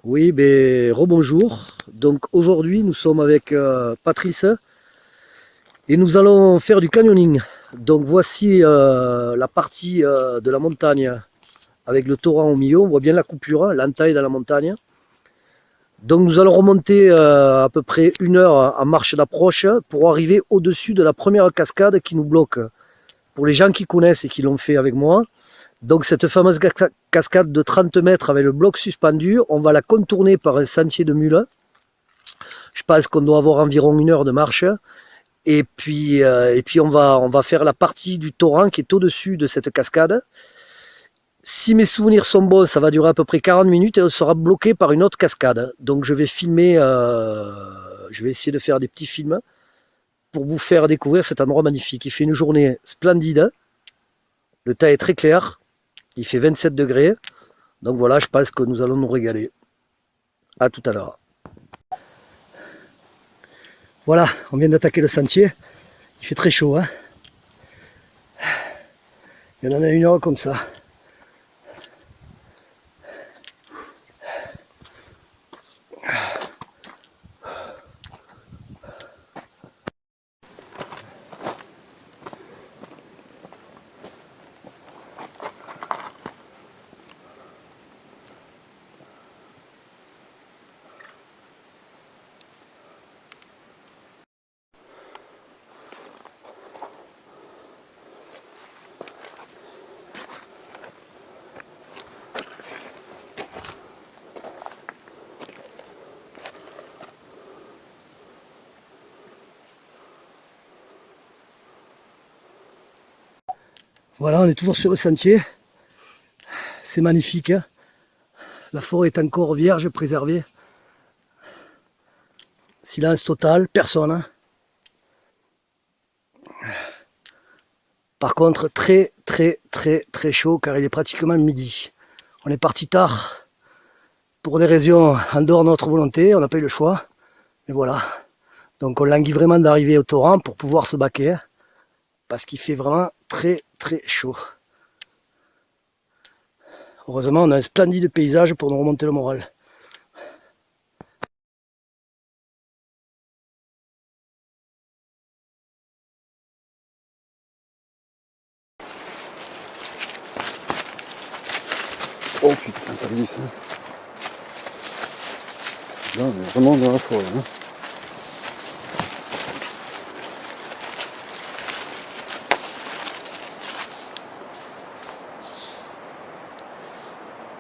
Oui, ben rebonjour. Donc aujourd'hui, nous sommes avec Patrice et nous allons faire du canyoning. Donc voici la partie de la montagne avec le torrent au milieu. On voit bien la coupure, hein, l'entaille dans la montagne. Donc nous allons remonter à peu près 1 heure en marche d'approche pour arriver au-dessus de la première cascade qui nous bloque. Pour les gens qui connaissent et qui l'ont fait avec moi, donc cette fameuse cascade de 30 mètres avec le bloc suspendu, on va la contourner par un sentier de mule. Je pense qu'on doit avoir environ 1 heure de marche. Et puis on va faire la partie du torrent qui est au-dessus de cette cascade. Si mes souvenirs sont bons, ça va durer à peu près 40 minutes et on sera bloqué par une autre cascade. Donc je vais filmer, je vais essayer de faire des petits films pour vous faire découvrir cet endroit magnifique. Il fait une journée splendide, le temps est très clair, il fait 27 degrés. Donc voilà, je pense que nous allons nous régaler. À tout à l'heure. Voilà, on vient d'attaquer le sentier. Il fait très chaud, hein. Il y en a 1 heure comme ça. Voilà, on est toujours sur le sentier. C'est magnifique, hein. La forêt est encore vierge, préservée. Silence total, personne, hein. Par contre, très chaud car il est pratiquement midi. On est parti tard pour des raisons en dehors de notre volonté, on n'a pas eu le choix. Mais voilà. Donc on languit vraiment d'arriver au torrent pour pouvoir se baquer, hein, parce qu'il fait vraiment très chaud. Heureusement, on a un splendide paysage pour nous remonter le moral. Oh putain, ça glisse. Hein. Là, on est vraiment dans la forêt. Hein.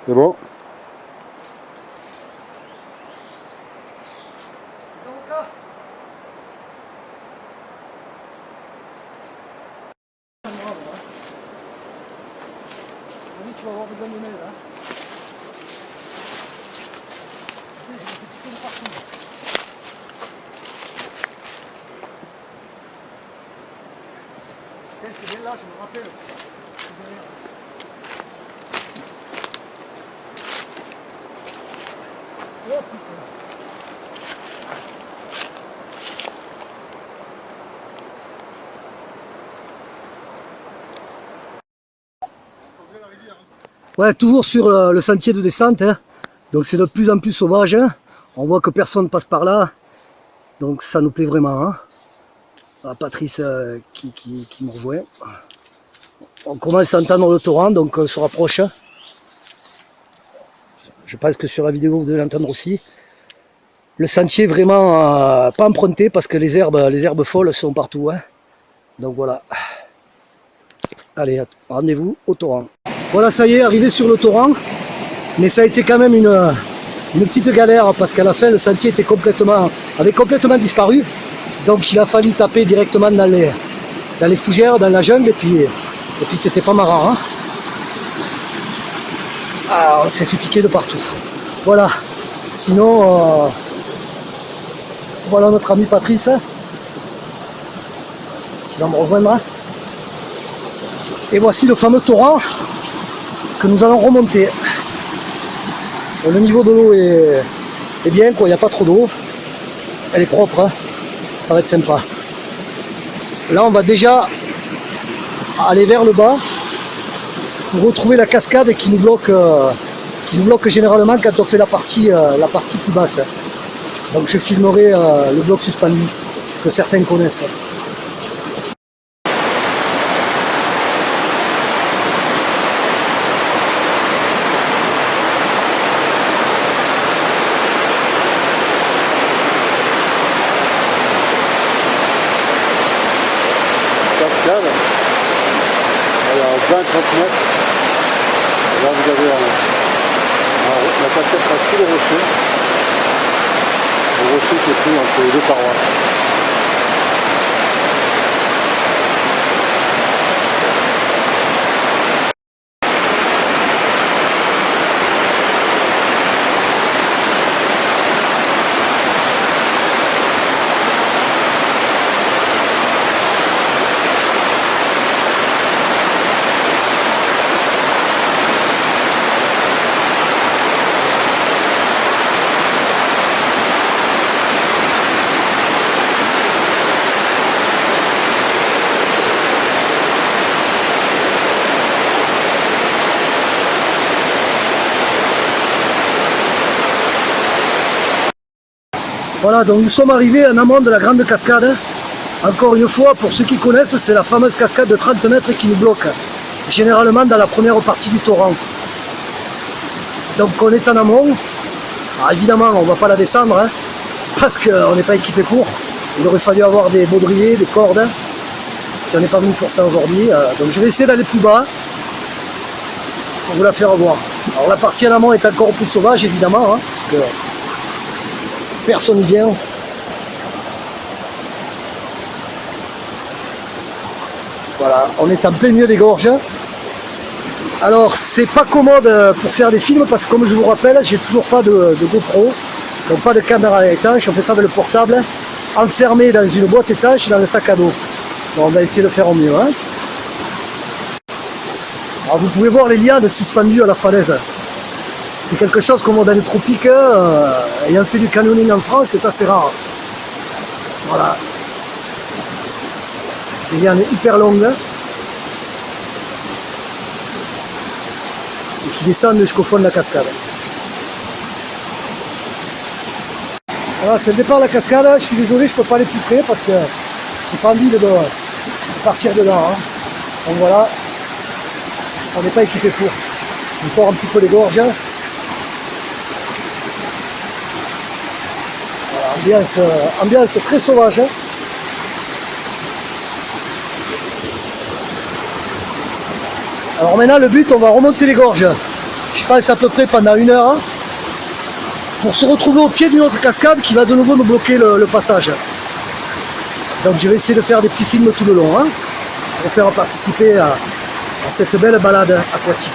C'est bon. Tu vas avoir besoin de mail, hein. C'est bien là, je me rappelle. Oh putain. Ouais, toujours sur le sentier de descente, hein. Donc c'est de plus en plus sauvage, hein. On voit que personne passe par là, donc ça nous plaît vraiment, hein. Voilà, Patrice qui me rejoint. On commence à entendre le torrent, donc on se rapproche. Je pense que sur la vidéo vous devez l'entendre aussi. Le sentier est vraiment pas emprunté parce que les herbes folles sont partout, hein. Donc voilà. Allez, rendez-vous au torrent. Voilà, ça y est, arrivé sur le torrent. Mais ça a été quand même une petite galère parce qu'à la fin, le sentier avait complètement disparu. Donc il a fallu taper directement dans les fougères, dans la jungle. Et puis c'était pas marrant, hein. Ah, on s'est fait piquer de partout. Voilà. Sinon, voilà notre ami Patrice qui va me rejoindre. Et voici le fameux torrent que nous allons remonter. Le niveau de l'eau est bien, quoi. Il n'y a pas trop d'eau. Elle est propre, hein. Ça va être sympa. Là, on va déjà aller vers le bas pour retrouver la cascade qui nous bloque qui nous bloque généralement quand on fait la partie plus basse. Donc je filmerai le bloc suspendu que certains connaissent. Cascade. Elle est à 20-30 mètres. Et là vous avez la cascade passe sous le rocher. Le rocher qui est pris entre les deux parois. Voilà, donc nous sommes arrivés en amont de la grande cascade. Encore une fois, pour ceux qui connaissent, c'est la fameuse cascade de 30 mètres qui nous bloque, généralement dans la première partie du torrent. Donc on est en amont. Alors évidemment, on ne va pas la descendre, hein, parce qu'on n'est pas équipé pour. Il aurait fallu avoir des baudriers, des cordes. Et on n'est pas venu pour ça aujourd'hui. Donc je vais essayer d'aller plus bas pour vous la faire voir. Alors la partie en amont est encore plus sauvage, évidemment, hein, parce que personne n'y vient. Voilà, on est en plein milieu des gorges. Alors c'est pas commode pour faire des films parce que comme je vous rappelle, j'ai toujours pas de GoPro, donc pas de caméra étanche, on fait ça avec le portable, enfermé dans une boîte étanche dans le sac à dos. Bon, on va essayer de faire au mieux. Hein. Alors vous pouvez voir les lianes suspendues à la falaise. C'est quelque chose qu'on voit dans les tropiques, ayant fait du canyoning en France, c'est assez rare. Voilà. Les lianes hyper longues. Et qui descendent jusqu'au fond de la cascade. Voilà, c'est le départ de la cascade. Je suis désolé, je ne peux pas aller plus près parce que j'ai pas envie de partir dedans. Hein. Donc voilà, on n'est pas équipé pour. On sort un petit peu les gorges. Ambiance très sauvage. Alors maintenant le but, on va remonter les gorges. Je pense à peu près pendant 1 heure. Pour se retrouver au pied d'une autre cascade qui va de nouveau nous bloquer le passage. Donc je vais essayer de faire des petits films tout le long. Hein, pour faire participer à cette belle balade aquatique.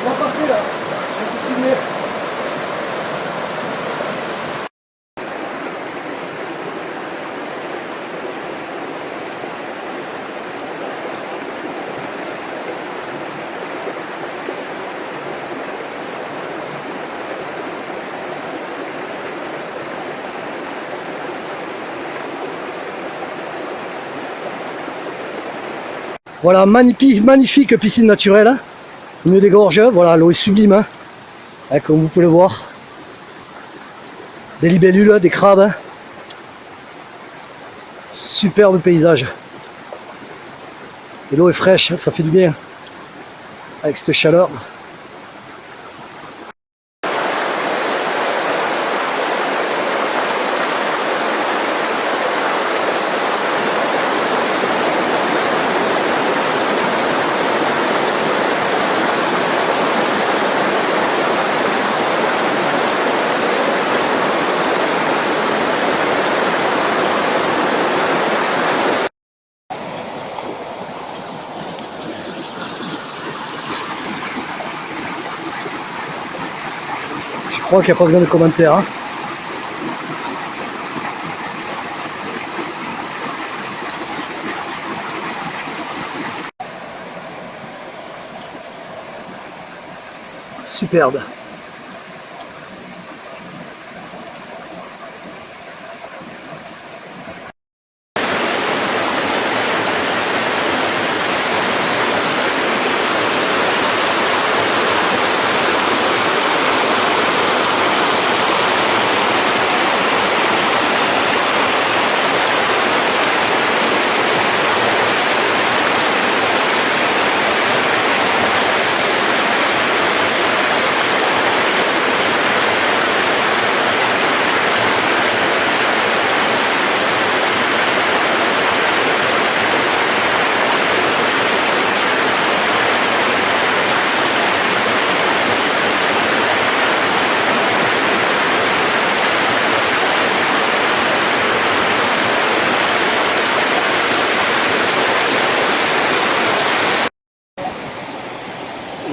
On va passer là, je vais te filmer. Voilà, magnifique piscine naturelle. Hein. Au milieu des gorges, voilà, l'eau est sublime, hein. Hein, comme vous pouvez le voir. Des libellules, des crabes. Hein. Superbe paysage. Et l'eau est fraîche, hein, ça fait du bien. Avec cette chaleur. Je crois qu'il n'y a pas besoin de commentaires. Hein. Superbe.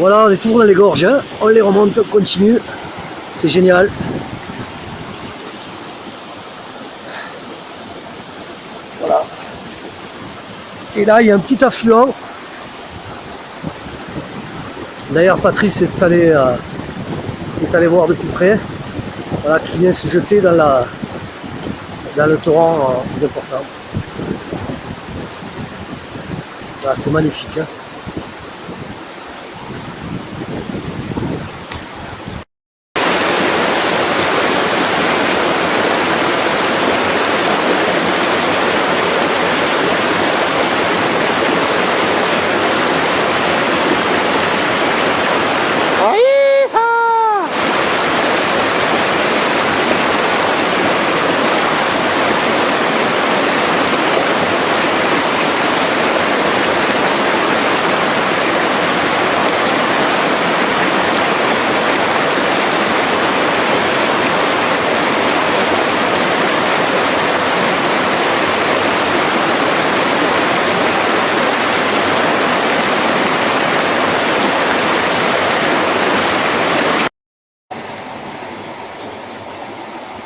Voilà, on est toujours dans les gorges, hein. On les remonte, on continue. C'est génial. Voilà. Et là, il y a un petit affluent. D'ailleurs, Patrice est allé voir de plus près. Voilà, qui vient se jeter dans le torrent plus important. Voilà, c'est magnifique, hein.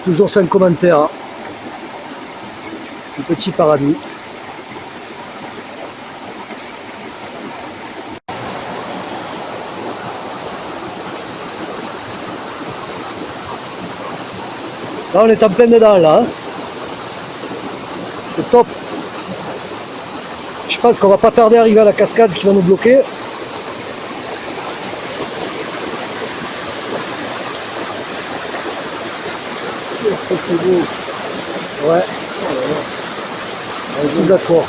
Toujours sans commentaire, hein. Le petit paradis. Là on est en plein dedans là, hein. C'est top. Je pense qu'on va pas tarder à arriver à la cascade qui va nous bloquer. Est-ce que c'est beau? Ouais. On est tous d'accord.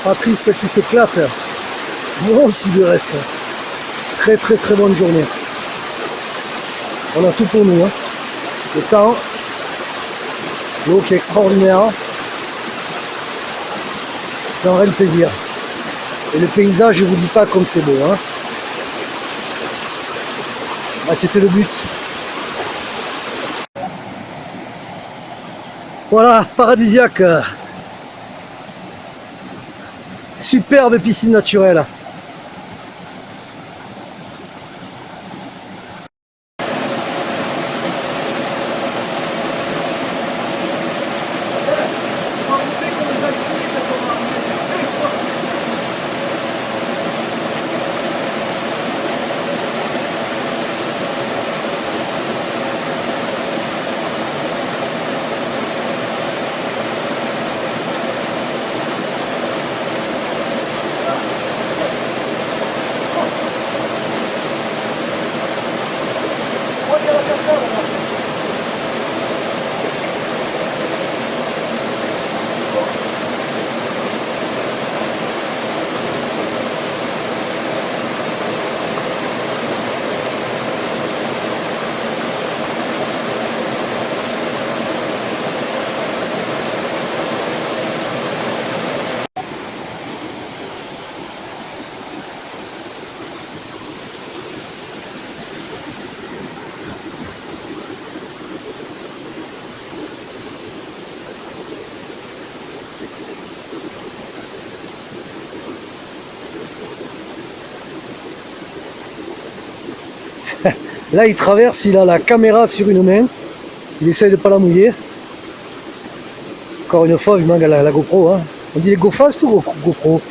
Patrice qui s'éclate. Moi aussi du reste. Très très très bonne journée. On a tout pour nous, hein. Le temps, l'eau qui est extraordinaire. C'est un réel plaisir. Et le paysage, je vous dis pas comme c'est beau, hein. Ah, c'était le but. Voilà, paradisiaque. Superbe piscine naturelle. Là, il traverse, il a la caméra sur une main. Il essaye de ne pas la mouiller. Encore une fois, il manque la GoPro, hein. On dit les GoFast ou GoPro?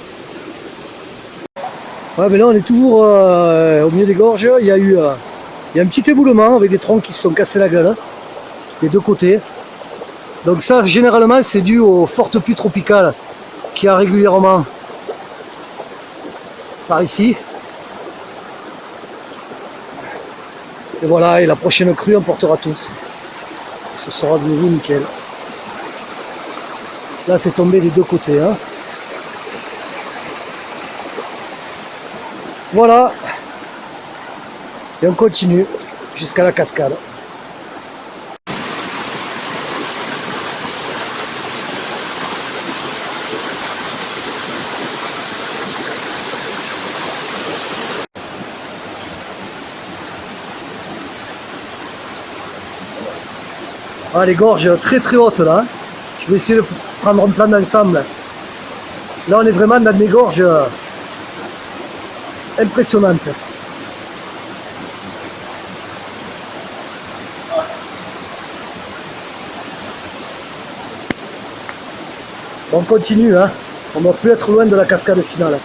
Ouais, mais là, on est toujours au milieu des gorges. Il y a un petit éboulement avec des troncs qui se sont cassés la gueule, hein, des deux côtés. Donc ça, généralement, c'est dû aux fortes pluies tropicales qu'il y a régulièrement par ici. Et voilà, et la prochaine crue emportera tout. Ce sera de nouveau nickel. Là, c'est tombé des deux côtés, hein. Voilà. Et on continue jusqu'à la cascade. Ah, les gorges très très hautes là. Je vais essayer de prendre un plan d'ensemble. Là on est vraiment dans des gorges impressionnantes. Bon, on continue, hein. On ne doit plus être loin de la cascade finale.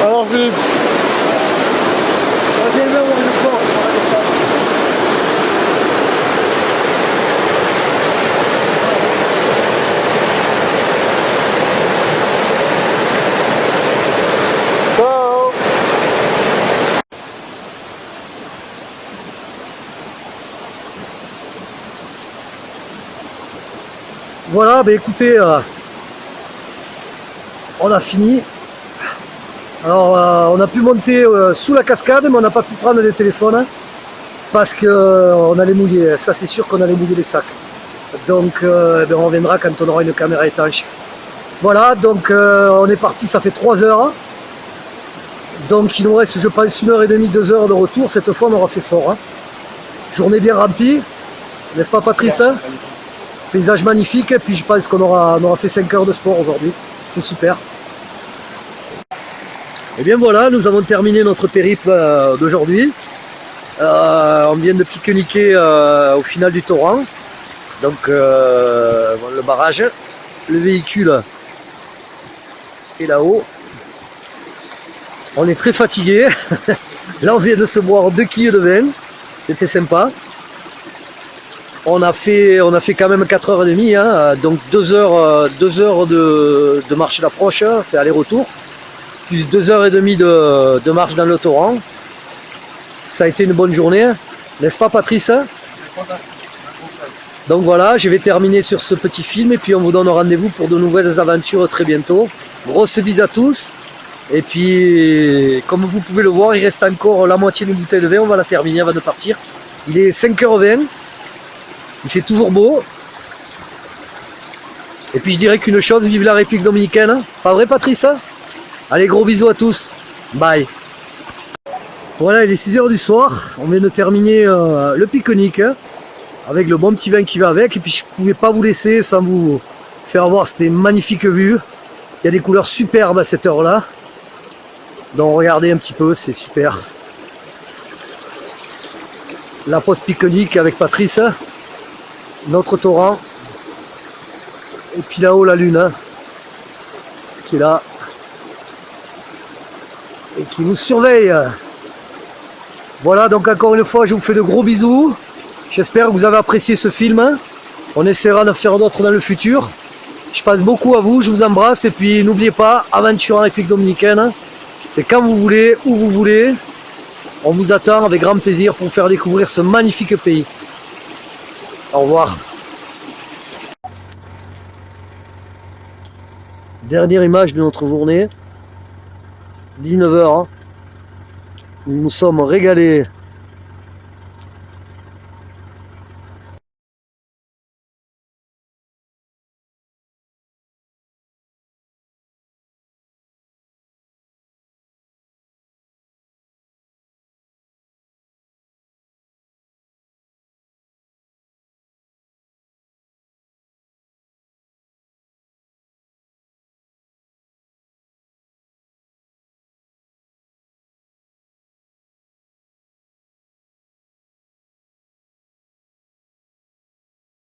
Alors Philippe, ciao. Voilà, bah écoutez, on a fini. Alors on a pu monter sous la cascade, mais on n'a pas pu prendre les téléphones. parce qu'on allait mouiller, ça c'est sûr qu'on allait mouiller les sacs. Donc ben on reviendra quand on aura une caméra étanche. Voilà, donc on est parti, ça fait 3 heures. Donc il nous reste, je pense, 1h30, 2 heures de retour. Cette fois on aura fait fort. Hein. Journée bien remplie, n'est-ce pas Patrice? Paysage magnifique, et puis je pense qu'on aura fait 5 heures de sport aujourd'hui. C'est super. Et bien voilà, nous avons terminé notre périple d'aujourd'hui. On vient de pique-niquer au final du torrent. Donc le barrage, le véhicule est là-haut. On est très fatigué. Là on vient de se boire 2 quilles de vin. C'était sympa. On a fait quand même 4h30, hein, donc 2 heures de marche d'approche, fait aller-retour, plus 2h30 de marche dans le torrent. Ça a été une bonne journée, n'est-ce pas Patrice? C'est fantastique. Donc voilà, je vais terminer sur ce petit film et puis on vous donne rendez-vous pour de nouvelles aventures très bientôt. Grosse bise à tous. Et puis, comme vous pouvez le voir, il reste encore la moitié d'une bouteille de vin, on va la terminer avant de partir. Il est 5h20. Il fait toujours beau. Et puis je dirais qu'une chose, vive la République dominicaine. Pas vrai Patrice? Allez, gros bisous à tous. Bye. Voilà, il est 6h du soir. On vient de terminer le pique-nique. Hein, avec le bon petit vin qui va avec. Et puis je ne pouvais pas vous laisser sans vous faire voir cette magnifique vue. Il y a des couleurs superbes à cette heure-là. Donc regardez un petit peu, c'est super. La pause pique-nique avec Patrice. Notre torrent. Et puis là-haut la lune. Hein, qui est là. Et qui nous surveille. Voilà, donc encore une fois, je vous fais de gros bisous. J'espère que vous avez apprécié ce film. On essaiera d'en faire d'autres dans le futur. Je passe beaucoup à vous, je vous embrasse. Et puis n'oubliez pas, aventure en République dominicaine. C'est quand vous voulez, où vous voulez. On vous attend avec grand plaisir pour vous faire découvrir ce magnifique pays. Au revoir. Dernière image de notre journée. 19h. Nous nous sommes régalés